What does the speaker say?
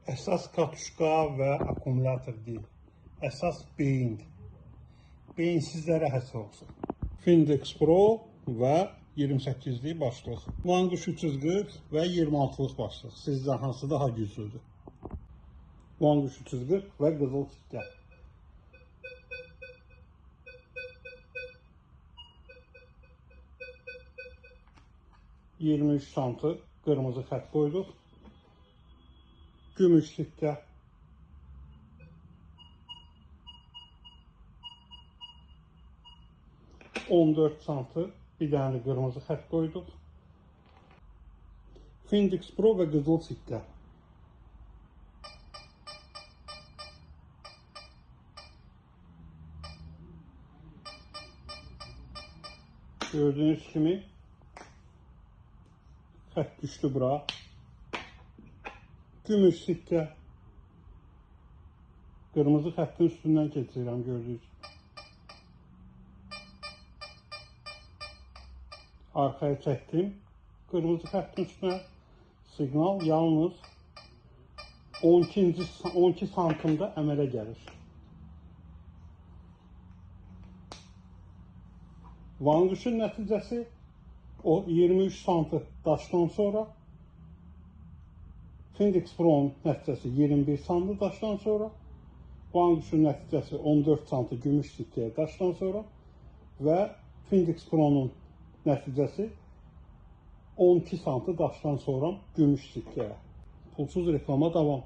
Əsas katuşka və akkumulyator deyil. Əsas beyindir. Beyinsizlərə həsr olsun. Findex Pro və 28'lik başlıq. Vanquish 340 və 26'lıq başlıq. Sizcə hansı daha güclüdür? Vanquish 340 və qızıl sikkə. ...23 santı qırmızı xət qoyduq. Gümüş sikkə. ...14 santı bir dənə qırmızı xət qoyduq. Findex Pro və qızıl sikkə. Gördüğünüz kimi xət düşdü bura. Gümüş sikkə. Qırmızı xəttin üstündən keçirəm gördüyünüz. Arkaya çəkdim. Qırmızı xəttin üstünə siqnal yalnız 12 santımda əmələ gəlir. Vanquish'un nəticəsi o 23 santı daşdan sonra, Findex Pro'nun nəticəsi 21 santı daşdan sonra, Vanquish'un nəticəsi 14 santı gümüş sikkəyə daşdan sonra və Findex Pro'nun nəticəsi 12 santı daşdan sonra gümüş sikkəyə. Pulsuz reklama davam.